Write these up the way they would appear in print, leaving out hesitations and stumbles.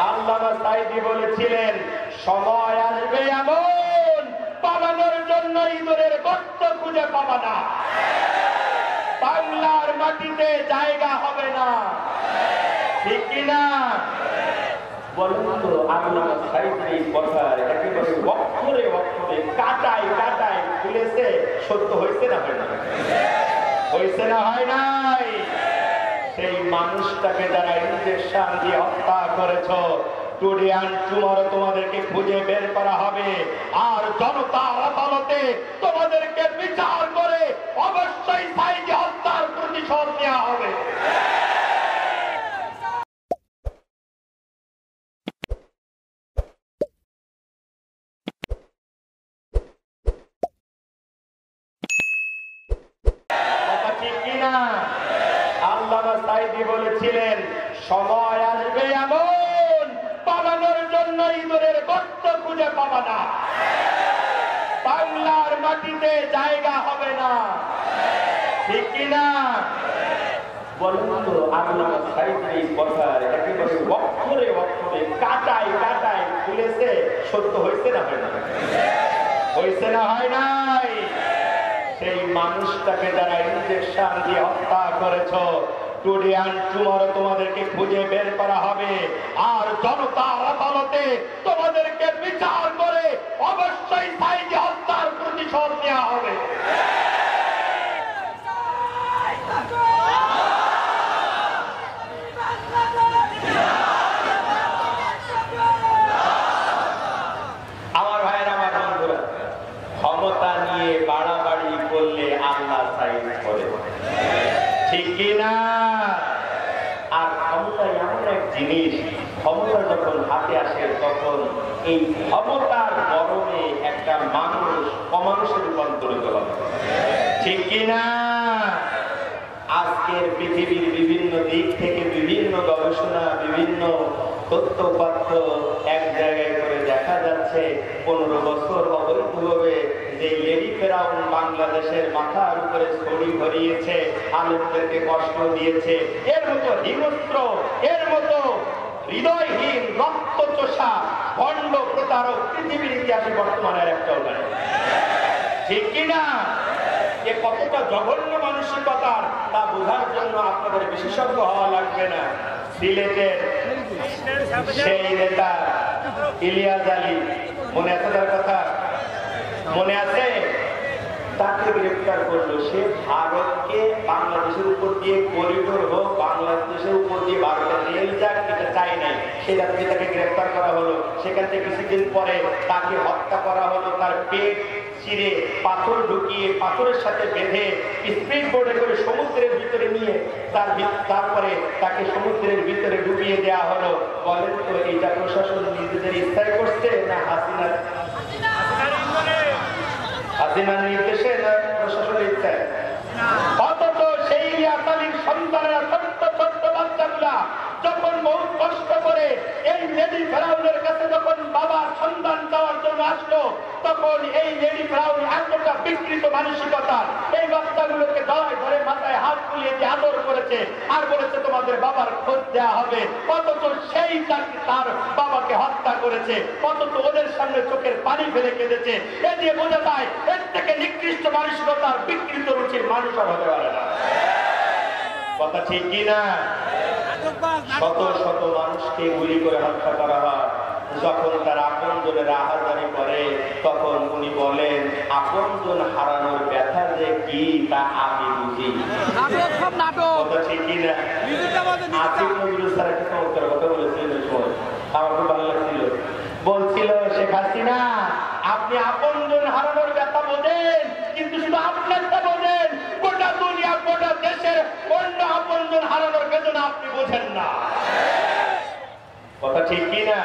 আল্লামা সাঈদী বলেছিলেন, সময় আসবে এমন পালানোর জন্য ইঁদুরের গর্ত খুঁজে পাবা না, বাংলার মাটিতে জায়গা হবে না, ঠিক কিনা বলুন তো? আল্লামা সাঈদীর এই কথা একেবারে অক্ষরে অক্ষরে কাটায় কাটায় খুলেছে, সত্য হয়েছে না হয় না? হয়েছে না হয় নাই? সেই মানুষটাকে যারা ইনজেকশন দিয়ে হত্যা করেছ, টুডে অ্যান্ড টুমরো তোমাদেরকে খুঁজে বের করা হবে, আর জনতার আদালতে তোমাদেরকে বিচার করে অবশ্যই সাঈদী হত্যার প্রতিশোধ নেওয়া হবে। আল্লামা সাঈদী বলেছিলেন, সময় আসবে এমন পালানোর জন্য ইঁদুরের গর্ত খুঁজে পাবা না, বাংলার মাটিতে জায়গা হবে না, ঠিক কিনা বলুন তো? আল্লামা সাঈদীর এই কথা একেবারে অক্ষরে অক্ষরে কাটায় কাটায় খুলেছে, সত্য হয়েছে না হয় না? হয়েছে না হয় নাই? সেই মানুষটাকে যারা ইনজেকশন দিয়ে হত্যা করেছ, টুডে অ্যান্ড টুমরো তোমাদেরকে খুঁজে বের করা হবে, আর জনতার আদালতে তোমাদেরকে বিচার করে অবশ্যই সাঈদী হত্যার প্রতিশোধ নেওয়া হবে। আমার ভাইয়ের, আমার বন্ধুরা, ক্ষমতা নিয়ে বাড়াবাড়ি করলে আল্লাহ সাইজ করে, ঠিক কিনা? আর ক্ষমতা এমন এক জিনিস, ক্ষমতা যখন হাতে আসে তখন এই ক্ষমতার গরমে একটা মানুষ অমানুষে রূপান্তরিত হবে, ঠিক কিনা? আজকের পৃথিবীর বিভিন্ন দিক থেকে বিভিন্ন গবেষণা, বিভিন্ন তথ্যপাত্র এক জায়গায় করে দেখা যাচ্ছে 15 বছর অবৈধভাবে যে লেডি ফেরাউন বাংলাদেশের মাথার উপরে ছড়ি ভরিয়েছে, আলেমদেরকে কষ্ট দিয়েছে, এর মতো হিংস্র, এর মতো হৃদয়হীন, রক্তচোষা, ভণ্ড প্রতারক পৃথিবীর ইতিহাসে বর্তমানে আর একটাও নাই, ঠিক কিনা? এ কতটা জঘন্য মানসিকতার তা বোঝার জন্য আপনাদের বিশেষজ্ঞ হওয়া লাগবে না। সিলেটের সেই নেতা ইলিয়াস আলী, মনে আছে তার কথা? মনে আছে? তাকে গ্রেফতার করলো। সে ভারতকে বাংলাদেশের উপর দিয়ে করিডোর হোক, বাংলাদেশের উপর দিয়ে ভারতের রেল যাক, এটা চাই নাই। সেটা থেকে তাকে গ্রেফতার করা হলো। সেখান থেকে কিছুদিন পরে তাকে হত্যা করা হলো, তার পেট চিরে পাথর ঢুকিয়ে পাথরের সাথে বেঁধে স্পিড বোর্ডে করে সমুদ্রের ভিতরে নিয়ে তারপরে তাকে সমুদ্রের ভিতরে ডুবিয়ে দেওয়া হলো। বলেন তো, এইটা প্রশাসন নিজেদের ইচ্ছায় করছে না হাসিনার নির্দেশে, না প্রশাসনের ইচ্ছায়? অথচ সেই ইলিয়াস আলীর সন্তানেরা, ছোট্ট ছোট্ট বাচ্চাগুলা যখন বহু কষ্ট করে এই লেডি ফেরাউনের কাছে যখন বাবার সন্তান চাওয়ার জন্য আসলো, তখন এই লেডি ফেরাউন এতটা বিকৃত মানসিকতার, এই বাচ্চাগুলোকে দলায় ধরে মাথায় হাত তুলিয়ে দিয়ে আদর করেছে আর বলেছে তোমাদের বাবার খোঁজ দেওয়া হবে। অথচ সেই তার বাবাকে হত্যা করেছে, অথচ ওদের সামনে চোখের পানি ফেলে কেঁদেছে। এ দিয়ে বোঝা যায় এর থেকে নিকৃষ্ট মানসিকতার, বিকৃত রুচির মানুষ আর হতে পারে না। কথা ঠিক কিনা? শত শত মানুষকে গুলি করে হত্যা করা হয়। যখন তার আপনজনের আহাজারি করে, তখন উনি বলেন, আপনজন হারানোর ব্যথা যে কি তা আমি বুঝি। কথা ঠিক কিনা? আসিফ নজরুল স্যার একটা চমৎকার কথা বলেছিলেন, আমার খুব ভালো লাগছিল। বলছিল, শেখ হাসিনা, আপনি আপনজন হারানোর ব্যথা বোঝেন, কিন্তু শুধু আপনারটা বোঝেন, গোটা দুনিয়া, গোটা দেশের অন্য আপনজন হারানোর বেদনা আপনি বোঝেন না। কথা ঠিক কিনা?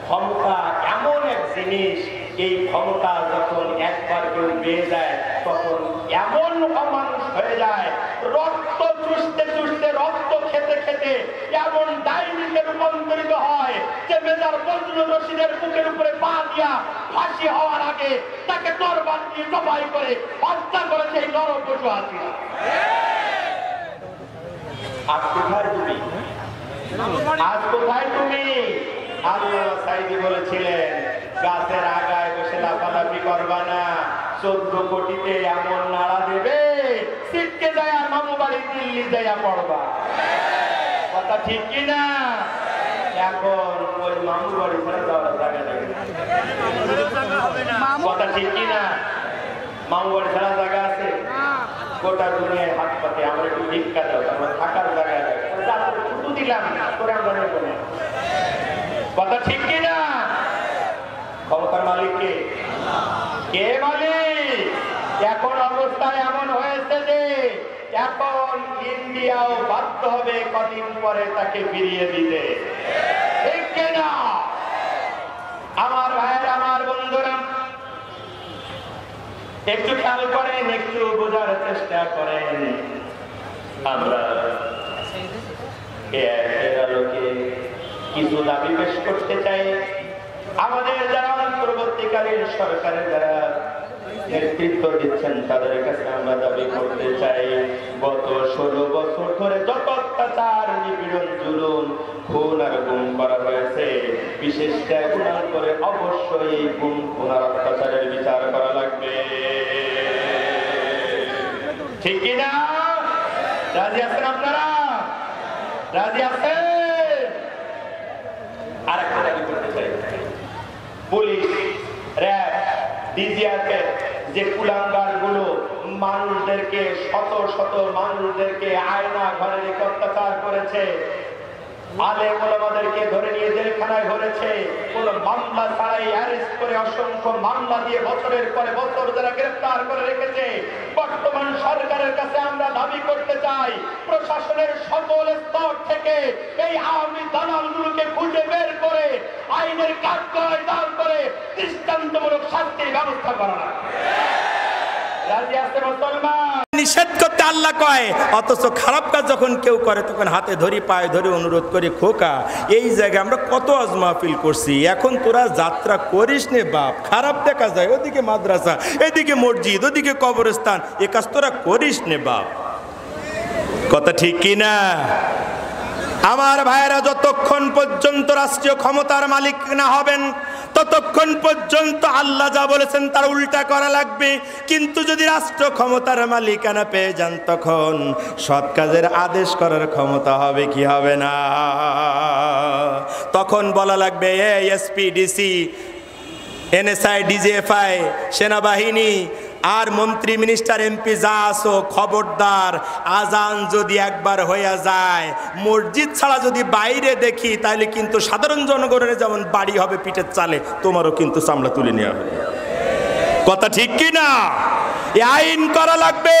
ক্ষমতা এমন এক জিনিস, এই ক্ষমতা যখন একবার কেউ পেয়ে যায় তখন এমন অমানুষ হয়ে যায়, রক্ত চুষতে চুষতে, রক্ত খেতে খেতে এমন ডাইনিতে রূপান্তরিত হয় যে মেজর বজলুর রশিদের বুকের উপরে পা দিয়া ফাঁসি হওয়ার আগে তাকে তরবারি দিয়ে জবাই করে হত্যা করেছে এই নরপশু হাসিনা। আজ কোথায় তুমি? আজ কোথায় তুমি? আল্লামা সাঈদী বলেছিলেন, গাছের আগায় বসে লাফালাফি করবা না, 14 কোটিতে এমন নাড়া দেবে সিটকে যায় মামু বাড়ি দিল্লি যাইয়া পড়বা। কথা ঠিক কিনা? এখন ওই মামু বাড়ি ছাড়া যাওয়ার জায়গা নেই। কথা ঠিক কিনা? মামু বাড়ি ছাড়া জায়গা আছে? গোটা দুনিয়ায় হাত পাতে আমরা একটু ভিক্ষা দাও, আমরা থাকার জায়গা ছুটু দিলাম করে আমরা নেব না। কথা ঠিক কিনা? ক্ষমতার মালিক কে? কে মালিক? এখন অবস্থা এমন হয়েছে যে এখন ইন্ডিয়াও বাধ্য হবে কদিন পরে তাকে ফিরিয়ে দিতে। ঠিক কিনা? আমার ভাইয়ের, আমার বন্ধুরা, একটু খেয়াল করেন, একটু বোঝার চেষ্টা করেন। আমরা এর আলোকে কিছু দাবি পেশ করতে চাই। আমাদের যারা অন্তর্বর্তীকালীন সরকারের যারা নেতৃত্ব দিচ্ছেন তাদের কাছে আমরা দাবি করতে চাই, গত 16 বছর ধরে যত অত্যাচার, নিপীড়ন, জুলুম, খুন আর গুম করা হয়েছে, বিশেষ ট্রাইব্যুনাল করে অবশ্যই এই গুম, খুন আর অত্যাচারের বিচার করা লাগবে। ঠিক কিনা? রাজি আছেন আপনারা? রাজি আছেন? আর একটা দাবি করতে চাই, পুলিশ, র্যাব, ডিজিআরপি যে কুলাঙ্গার গুলো মানুষদেরকে, শত শত মানুষদেরকে আয়না ঘরে রেখে অত্যাচার করেছে, আলেম ওলামাদেরকে ধরে নিয়ে জেলখানায় ভরেছে, কোন মামলা ছাড়াই অ্যারেস্ট করে অসংখ্য মামলা দিয়ে বছরের পরে বছর যারা গ্রেফতার করে রেখেছে, বর্তমান সরকারের কাছে আমরা দাবি করতে চাই, প্রশাসনের সকল স্তর থেকে এই আওয়ামী দালালগুলোকে খুঁজে বের করে আইনের কাঠগড়ায় দাঁড় করে দৃষ্টান্তমূলক শাস্তির ব্যবস্থা করা। রাজি আছে মুসলমান? নিষেধ করতে আল্লাহ কয়, অথচ খারাপ কাজ যখন কেউ করে তখন হাতে ধরি, পায়ে ধরে অনুরোধ করি, খোকা এই জায়গায় আমরা কত আজ মাহফিল করছি, এখন তোরা যাত্রা করিস নে বাপ, খারাপ দেখা যায়, ওদিকে মাদ্রাসা, এদিকে মসজিদ, ওদিকে কবরস্থান, এ কাজ তোরা করিস নে বাপ। কথা ঠিক কিনা? আমার ভাইয়েরা, যতক্ষণ পর্যন্ত রাষ্ট্রীয় ক্ষমতার মালিক না হবেন ততক্ষণ পর্যন্ত আল্লাহ যা বলেছেন তার উল্টা করা লাগবে। কিন্তু যদি রাষ্ট্র ক্ষমতার মালিকানা পেয়ে যান তখন সৎ কাজের আদেশ করার ক্ষমতা হবে কি হবে না? তখন বলা লাগবে, এসপি, ডিসি, এনএসআই, ডিজিএফআই, সেনাবাহিনী আর মন্ত্রী, মিনিস্টার, এমপি যা আসো, খবরদার আজান যদি একবার হইয়া যায়, মসজিদ ছাড়া যদি বাইরে দেখি, তাহলে কিন্তু সাধারণ জনগণের যেমন বাড়ি হবে পিঠের চালে, তোমারও কিন্তু চামড়া তুলে নেওয়া হবে। কথা ঠিক কি না? এই আইন করা লাগবে,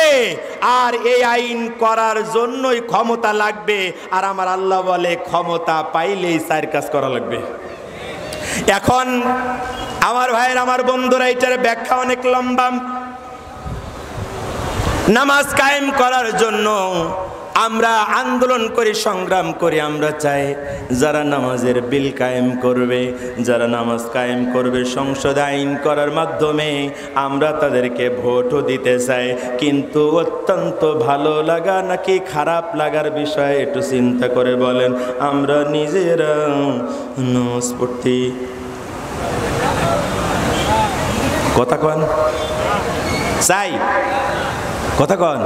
আর এই আইন করার জন্যই ক্ষমতা লাগবে। আর আমার আল্লাহ বলে, ক্ষমতা পাইলেই চার কাজ করা লাগবে। এখন আমার ভাইয়ের, আমার বন্ধুরা, এটার ব্যাখ্যা অনেক লম্বা। নামাজ কায়েম করার জন্য আমরা আন্দোলন করি, সংগ্রাম করি। আমরা চাই যারা নামাজের বিল কায়েম করবে, যারা নামাজ কায়েম করবে, সংসদে আইন করার মাধ্যমে আমরা তাদেরকে ভোটও দিতে চাই। কিন্তু অত্যন্ত ভালো লাগা নাকি খারাপ লাগার বিষয় একটু চিন্তা করে বলেন। আমরা নিজেরা নামাজ পড়তে, কথা কন চাই, কথা কন,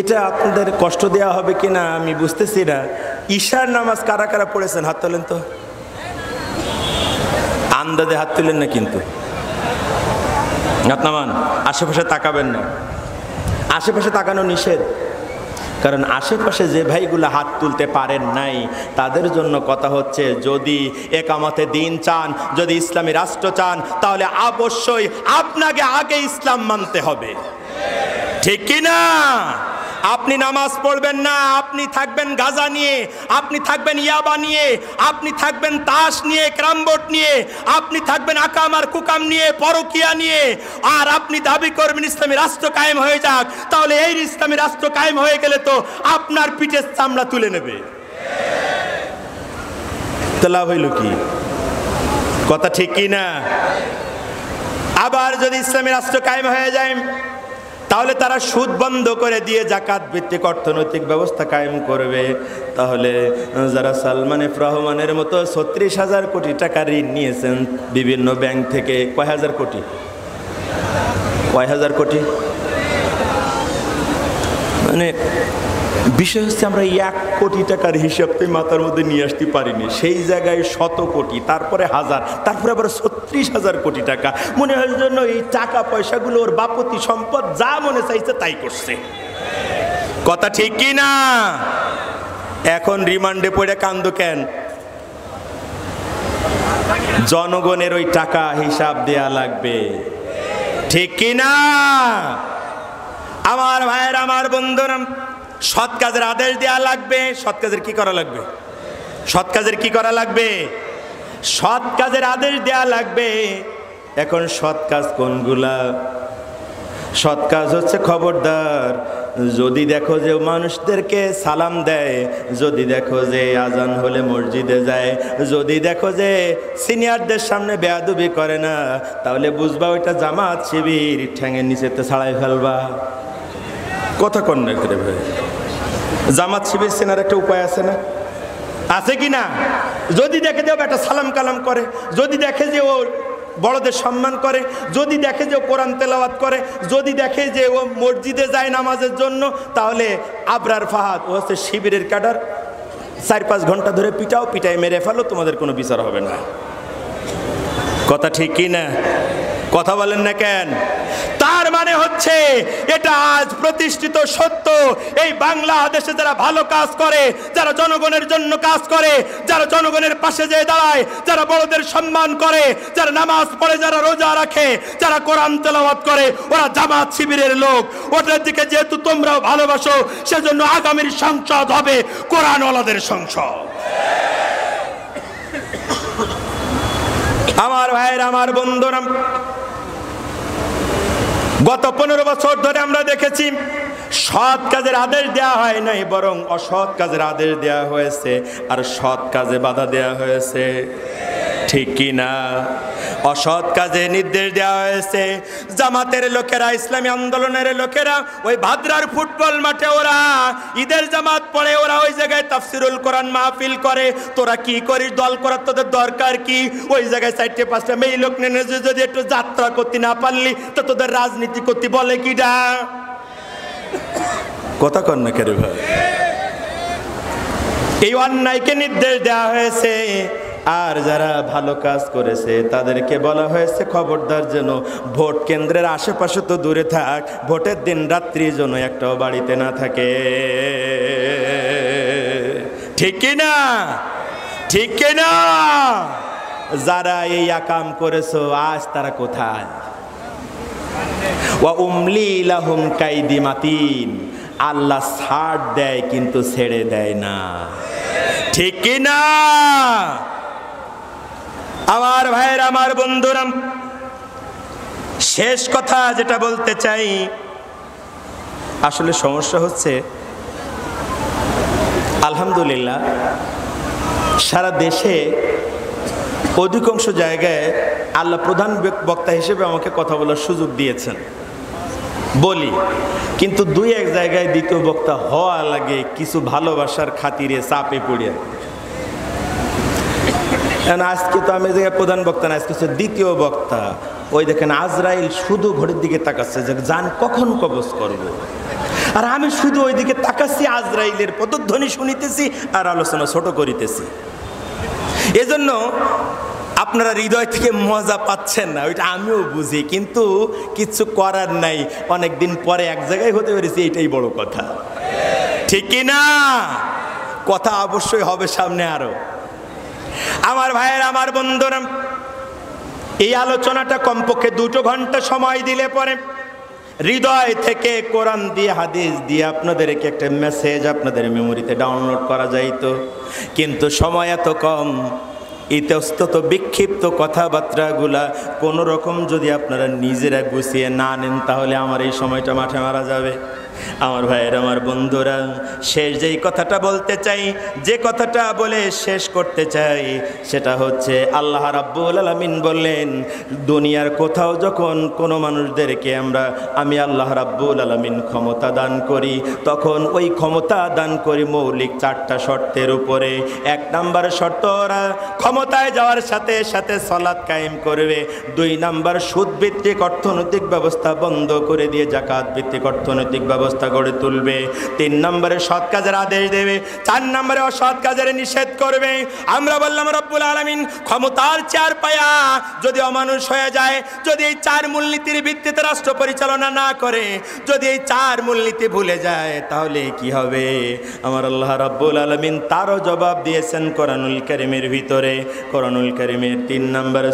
এটা আপনাদের কষ্ট দেওয়া হবে কিনা আমি বুঝতেছি না। ঈশার নামাজ কারা কারা পড়েছেন হাত তোলেন তো, আন্দাজে হাত তুলেন না, কিন্তু হাত নামান। আশেপাশে তাকাবেন না, আশেপাশে তাকানো নিষেধ। কারণ আশেপাশে যে ভাইগুলো হাত তুলতে পারেন নাই তাদের জন্য কথা হচ্ছে, যদি একামতে দিন চান, যদি ইসলামী রাষ্ট্র চান, তাহলে অবশ্যই আপনাকে আগে ইসলাম মানতে হবে। ঠিক কি না? আপনি নামাজ পড়বেন না, আপনি থাকবেন গাঁজা নিয়ে, আপনি থাকবেন ইয়াবা নিয়ে, আপনি থাকবেন তাস নিয়ে, ক্রামবোর্ড নিয়ে, আপনি থাকবেন আকাম আর কুকাম নিয়ে, পরকিয়া নিয়ে, আর আপনি দাবি করবেন ইসলামী রাষ্ট্র কায়েম হয়ে যাক। তাহলে এই ইসলামী রাষ্ট্র কায়েম হয়ে গেলে তো আপনার পিঠের চামড়া তুলে নেবে। তো লাভ হইল কি? কথা ঠিক কি না? আবার যদি ইসলামী রাষ্ট্র কায়েম হয়ে যায়, তাহলে তারা সুদ বন্ধ করে দিয়ে জাকাত ভিত্তিক অর্থনৈতিক ব্যবস্থা কায়েম করবে। তাহলে যারা সালমান এফ রহমানের মতো 36,000 কোটি টাকা ঋণ নিয়েছেন বিভিন্ন ব্যাংক থেকে, কয় হাজার কোটি, মানে বিষয় হচ্ছে আমরা 1 কোটি টাকার হিসাবকে মাথার মধ্যে নিয়ে আসতে পারিনি, সেই জায়গায় 100 কোটি, তারপরে হাজার, তারপরে আবার 36,000 কোটি টাকা। মনে হয় জন্য এই টাকা পয়সাগুলো ওর বাপতি সম্পদ, যা মনে চাইছে তাই করছে। কথা ঠিক কি না? এখন রিমান্ডে পড়ে কান্দো কেন? জনগণের ওই টাকা হিসাব দেয়া লাগবে, ঠিক কি না? আমার ভাইয়ের, আমার বন্ধুরা, সৎ কাজের আদেশ দেওয়া লাগবে। সৎ কাজের কি করা লাগবে? সৎ কাজের কি করা লাগবে? সৎ কাজের আদেশ দেওয়া লাগবে। এখন সৎ কাজ কোনগুলা? সৎ কাজ হচ্ছে খবরদার, যদি দেখো যে মানুষদেরকে সালাম দেয়, যদি দেখো যে আজান হলে মসজিদে যায়, যদি দেখো যে সিনিয়রদের সামনে বেয়াদবি করে না, তাহলে বুঝবা ওইটা জামাত শিবির, ঠ্যাঙের নিচেতে ছাড়াই ফেলবা। কথা কন না করে ভাই, জামাত শিবির চেনার একটা উপায় আছে না? আছে কি না? যদি দেখে যে একটা সালাম কালাম করে, যদি দেখে যে ও বড়দের সম্মান করে, যদি দেখে যে ও কোরআন তেলাওয়াত করে, যদি দেখে যে ও মসজিদে যায় নামাজের জন্য, তাহলে আবরার ফাহাদ, ও হচ্ছে শিবিরের ক্যাডার, 4-5 ঘন্টা ধরে পিটাই মেরে ফেলো, তোমাদের কোনো বিচার হবে না। কথা ঠিক কি না? কথা বলেন না কেন? তার মানে হচ্ছে এটা আজ প্রতিষ্ঠিত সত্য, এই বাংলাদেশে যারা ভালো কাজ করে, যারা জনগণের জন্য কাজ করে, যারা জনগণের পাশে যেয়ে দাঁড়ায়, যারা বড়দের সম্মান করে, যারা নামাজ পড়ে, যারা রোজা রাখে, যারা কোরআন তেলাওয়াত করে, ওরা জামাত শিবিরের লোক। ওটার দিকে যেহেতু তোমরাও ভালোবাসো, সেজন্য আগামীর সংসদ হবে কোরআনওয়ালাদের সংসদ। আমার ভাইয়ের, আমার বন্ধুরা, গত 15 বছর ধরে আমরা দেখেছি সৎ কাজের আদেশ দেওয়া হয় নাই, বরং অসৎ কাজের আদেশ দেওয়া হয়েছে, আর সৎ কাজে বাধা দেওয়া হয়েছে, ঠিক কি না? অসৎ কাজে নির্দেশ দেওয়া হয়েছে। জামাতের লোকেরা, ইসলামী আন্দোলনের লোকেরা ওই ভাদ্রার ফুটবল মাঠে ওরা ঈদের জামাত পড়ে, ওরা ওই জায়গায় তাফসিরুল কোরআন মাহফিল করে। তোরা কি করিস? দল করার তোদের দরকার কি? ওই জায়গায় 4-5টা মেয়ে লোক নেনে যদি একটু যাত্রা করতে না পারলি, তো তোদের রাজনীতি করতে বলে কি ডা? কথা কন না কেরে ভাই? এই অন্যায়কে নির্দেশ দেওয়া হয়েছে, আর যারা ভালো কাজ করেছে তাদেরকে বলা হয়েছে খবরদার যেন ভোট কেন্দ্রের আশেপাশে তো দূরে থাক, ভোটের দিন রাত্রি যেন একটাও বাড়িতে না থাকে, ঠিক কি না? ঠিক কি না? যারা এই আকাম করেছো আজ তারা কোথায়? ওয়া উমলি লাহুম কাইদি মাতিন, আল্লাহ ছাড় দেয় কিন্তু ছেড়ে দেয় না, ঠিক কি না? আমার ভাইয়ের, আমার বন্ধুরা, শেষ কথা যেটা বলতে চাই, আসলে সমস্যা হচ্ছে আলহামদুলিল্লাহ সারা দেশে অধিকাংশ জায়গায় আল্লাহ প্রধান বক্তা হিসেবে আমাকে কথা বলার সুযোগ দিয়েছেন, বলি, কিন্তু 2-1 জায়গায় দ্বিতীয় বক্তা হওয়া লাগে কিছু ভালোবাসার খাতিরে, চাপে পড়ে। আজকে তো আমি জায়গায় প্রধান বক্তা না, আজকে হচ্ছে দ্বিতীয় বক্তা। ওই দেখেন আজরাইল শুধু ঘড়ির দিকে তাকাচ্ছে যে জান কখন কবজ করব, আর আমি শুধু ওই দিকে তাকাচ্ছি, আজরাইলের পদধ্বনি শুনিতেছি আর আলোচনা ছোট করিতেছি। এজন্য আপনারা হৃদয় থেকে মজা পাচ্ছেন না, ওইটা আমিও বুঝি, কিন্তু কিছু করার নাই। অনেকদিন পরে এক জায়গায় হতে পেরেছি, এইটাই বড় কথা, ঠিক কি না? কথা অবশ্যই হবে সামনে আরো। আমার ভাইয়ের, আমার বন্ধুরা, এই আলোচনাটা কমপক্ষে 2 ঘন্টা সময় দিলে পরে হৃদয় থেকে কোরআন দিয়ে, হাদিস দিয়ে আপনাদেরকে একটা মেসেজ আপনাদের মেমোরিতে ডাউনলোড করা যাইতো, কিন্তু সময় এত কম। ইতস্তত বিক্ষিপ্ত কথাবার্তাগুলা কোনো রকম যদি আপনারা নিজেরা গুছিয়ে না নেন, তাহলে আমার এই সময়টা মাঠে মারা যাবে। আমার ভাইয়ের, আমার বন্ধুরা, শেষ যেই কথাটা বলতে চাই, যে কথাটা বলে শেষ করতে চাই, সেটা হচ্ছে আল্লাহ রাব্বুল আলামিন বললেন, দুনিয়ার কোথাও যখন কোনো মানুষদেরকে আমি আল্লাহ রাব্বুল আলামিন ক্ষমতা দান করি, তখন ওই ক্ষমতা দান করি মৌলিক 4টা শর্তের উপরে। 1 নাম্বার শর্ত, ওরা ক্ষমতায় যাওয়ার সাথে সাথে সালাত কায়েম করবে। 2 নাম্বার, সুদ ভিত্তিক অর্থনৈতিক ব্যবস্থা বন্ধ করে দিয়ে জাকাত ভিত্তিক অর্থনৈতিক ব্যবস্থা গড়ে তুলবে। 3 নম্বরে সৎ কাজের আদেশ দেবে। 4 নম্বরে অসৎ কাজের নিষেধ করবে। আমরা বললাম রব্বুল আলামিন ক্ষমতার 4 পায়া যদি অমানুষ হয়ে যায়, যদি এই 4 মূলনীতির ভিত্তিতে রাষ্ট্র পরিচালনা না করে, যদি এই 4 মূলনীতি ভুলে যায়, তাহলে কি হবে? আমার আল্লাহ রাব্বুল আলামিন তারও জবাব দিয়েছেন কোরআনুল কারীমের ভিতরে। কোরআনুল কারীমের 3 নম্বর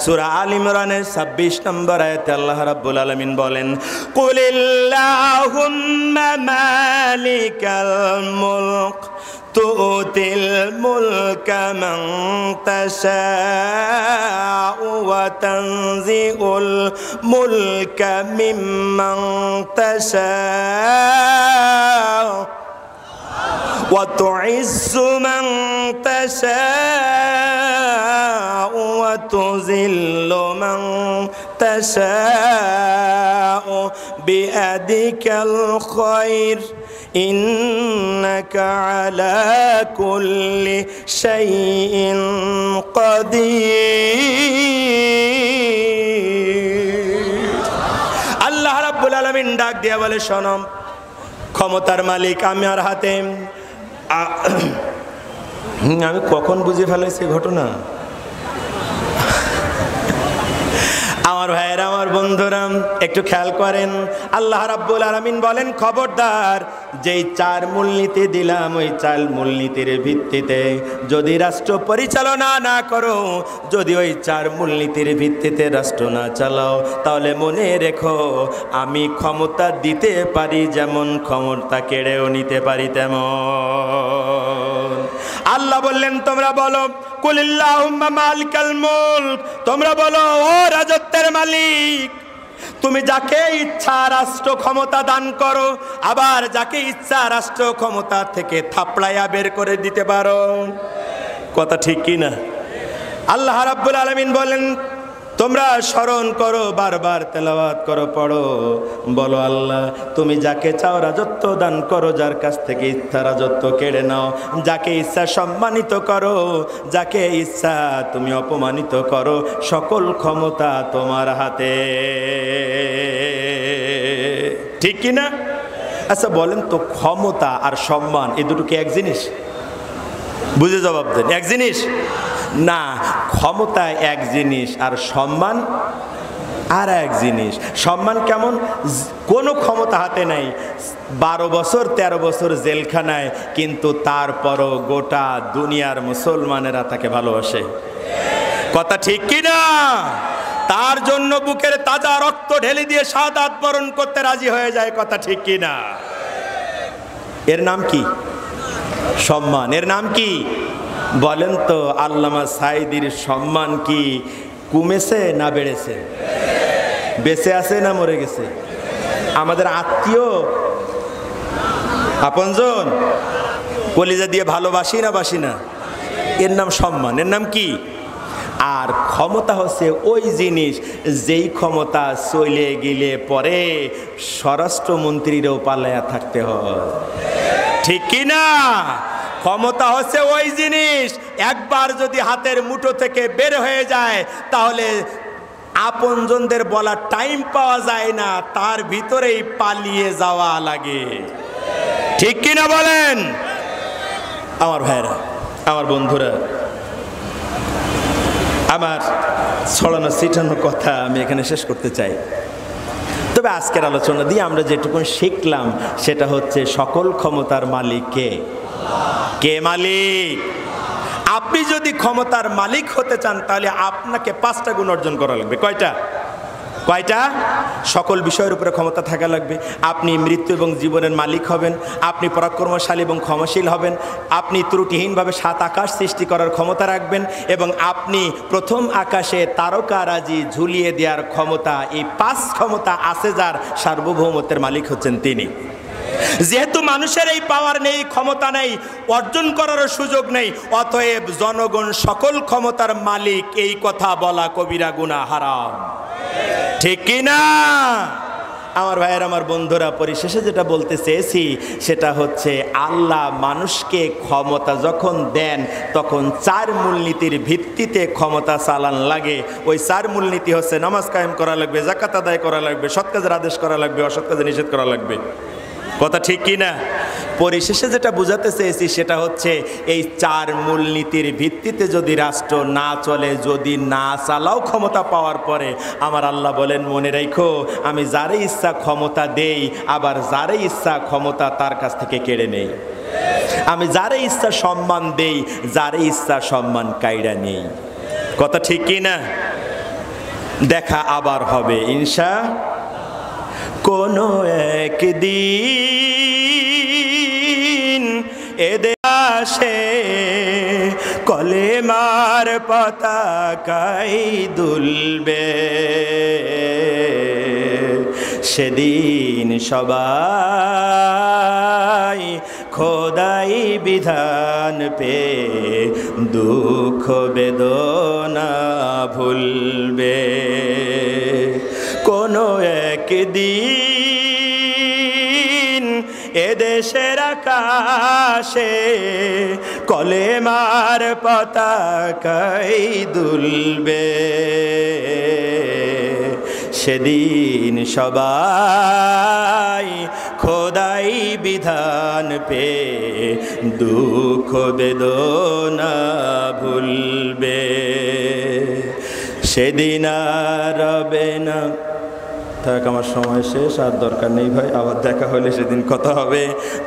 সূরা আল ইমরানের 26 নম্বর আয়াতে আল্লাহ রাব্বুল আলামিন বলেন, কুলিল্লাহুম্মা মালিকাল মুলক তুতিল মুলকা মান তাশাউ ওয়া তানজিউল মুলকা মিম্মান তাশাউ ওয়া তুইজ্জু মান তাশাউ ওয়া তুযিল্লু মান তাশাউ বিয়াদিকাল খায়র ইন্নাকা আলা কুল্লি শাইইন কাদির। আল্লাহ রাব্বুল আলামিন ডাক দিয়া বলে, শোনো, ক্ষমতার মালিক আমার হাতে। আমি কখন বুঝে ফেলেছি ঘটনা? আমার ভাইয়েরা, আমার বন্ধুরা, একটু খেয়াল করেন। আল্লাহ রাব্বুল আলামিন বলেন, খবরদার, যেই 4 মূলনীতি দিলাম, ওই 4 মূলনীতির ভিত্তিতে যদি রাষ্ট্র পরিচালনা না করো, যদি ওই 4 মূলনীতির ভিত্তিতে রাষ্ট্র না চালাও, তাহলে মনে রেখো আমি ক্ষমতা দিতে পারি যেমন, ক্ষমতা কেড়েও নিতে পারি তেমন। আল্লাহ বললেন, তোমরা বলো কুলিল্লাহুম্মা মালিকাল মুলক, তোমরা বলো ও রাজত্বের মালিক, তুমি যাকে ইচ্ছা রাষ্ট্র ক্ষমতা দান করো, আবার যাকে ইচ্ছা রাষ্ট্র ক্ষমতা থেকে থাপড়াইয়া বের করে দিতে পারো। কথা ঠিক কি না? আল্লাহ রাব্বুল আলামিন বলেন, তোমরা স্মরণ করো, বারবার তেলাওয়াত করো, পড়ো, বলো আল্লাহ তুমি যাকে চাও রাজত্ব দান করো, যার কাছ থেকে ইচ্ছা রাজত্ব কেড়ে নাও, যাকে ইচ্ছা সম্মানিত করো, যাকে ইচ্ছা তুমি অপমানিত করো, সকল ক্ষমতা তোমার হাতে। ঠিক কি না? আচ্ছা বলেন তো, ক্ষমতা আর সম্মান এই দুটো কি এক জিনিস? বুঝে জবাব দেন। এক জিনিস না, ক্ষমতা এক জিনিস আর সম্মান আর এক জিনিস। সম্মান কেমন? কোনো ক্ষমতা হাতে নাই, 12 বছর 13 বছর জেলখানায়, কিন্তু তারপরও গোটা দুনিয়ার মুসলমানেরা তাকে ভালোবাসে। কথা ঠিক কি না? তার জন্য বুকের তাজা রক্ত ঢেলে দিয়ে শাহাদাত বরণ করতে রাজি হয়ে যায়। কথা ঠিক কি না? এর নাম কি? সম্মান। এর নাম কি বলেন তো? আল্লামা সাঈদীর সম্মান কি কমেছে না বেড়েছে? বেঁচে আছে না মরে গেছে? আমাদের আত্মীয় আপনজন কলিজা দিয়ে ভালোবাসি না বাসি না, এর নাম সম্মান। এর নাম কি? আর ক্ষমতা হচ্ছে ওই জিনিস যেই ক্ষমতা চলে গেলে পরে স্বরাষ্ট্রমন্ত্রীরও পালায়া থাকতে হয়। ঠিক কি না? ক্ষমতা হচ্ছে ওই জিনিস একবার যদি হাতের মুঠো থেকে বের হয়ে যায়, তাহলে আপনজনদের বলার টাইম পাওয়া যায় না, তার ভিতরেই পালিয়ে যাওয়া লাগে। ঠিক কি না বলেন? আমার ভাইরা, আমার বন্ধুরা, আমার ছড়ানো ছিটানো কথা আমি এখানে শেষ করতে চাই। তবে আজকের আলোচনা দিয়ে আমরা যেটুকু শিখলাম সেটা হচ্ছে সকল ক্ষমতার মালিক কে? কে মালিক? আপনি যদি ক্ষমতার মালিক হতে চান তাহলে আপনাকে 5টা গুণ অর্জন করা লাগবে। কয়টা? সকল বিষয়ের উপরে ক্ষমতা থাকা লাগবে। আপনি মৃত্যু এবং জীবনের মালিক হবেন, আপনি পরাক্রমশালী এবং ক্ষমাশীল হবেন, আপনি ত্রুটিহীনভাবে 7 আকাশ সৃষ্টি করার ক্ষমতা রাখবেন, এবং আপনি প্রথম আকাশে তারকারাজি ঝুলিয়ে দেওয়ার ক্ষমতা, এই 5 ক্ষমতা আছে যার, সার্বভৌমত্বের মালিক হচ্ছেন তিনি। যেহেতু মানুষের এই পাওয়ার নেই, ক্ষমতা নেই, অর্জন করারও সুযোগ নেই, অতএব জনগণ সকল ক্ষমতার মালিক, এই কথা বলা কবিরা গুনাহ, হারাম। ঠিক কি না আমার ভাইয়ের, আমার বন্ধুরা? পরিশেষে যেটা বলতে চেয়েছি সেটা হচ্ছে, আল্লাহ মানুষকে ক্ষমতা যখন দেন তখন 4 মূলনীতির ভিত্তিতে ক্ষমতা চালান লাগে। ওই 4 মূলনীতি হচ্ছে, নামাজ কায়েম করা লাগবে, যাকাত আদায় করা লাগবে, সৎ কাজের আদেশ করা লাগবে, অসৎ কাজে নিষেধ করা লাগবে। কথা ঠিক কি না? পরিশেষে যেটা বোঝাতে চেয়েছি সেটা হচ্ছে, এই 4 মূলনীতির ভিত্তিতে যদি রাষ্ট্র না চলে, যদি না চালাও ক্ষমতা পাওয়ার পরে, আমার আল্লাহ বলেন, মনে রাখো আমি যারে ইচ্ছা ক্ষমতা দেই, আবার যারে ইচ্ছা ক্ষমতা তার কাছ থেকে কেড়ে নেই। আমি যারে ইচ্ছা সম্মান দেই, যারে ইচ্ছা সম্মান কাইড়া নেই। কথা ঠিক কি না? দেখা আবার হবে ইনশাআল্লাহ। কোনো একদিন এদের আসে কলেমার পতাকাই দুলবে, সেদিন সবাই খোদাই বিধান পে দুঃখ বেদনা ভুলবে। কোনো একদিন এদেশের আকাশে কলেমার পতাকাই দুলবে, সেদিন সবাই খোদাই বিধান পে দুঃখ বেদনা ভুলবে, সেদিন আর রবে না। থাক, আমার সময় শেষ, আর দরকার নেই ভাই, আবার দেখা হলে সেদিন কথা হবে।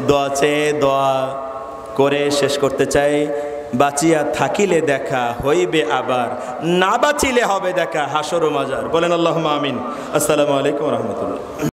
দোয়া চেয়ে দোয়া করে শেষ করতে চাই। বাঁচিয়া থাকিলে দেখা হইবে আবার, না বাঁচিলে হবে দেখা হাসর ও মাজার। বলেন আল্লাহুম্মা আমিন। আসসালামু আলাইকুম ওয়া রাহমাতুল্লাহ।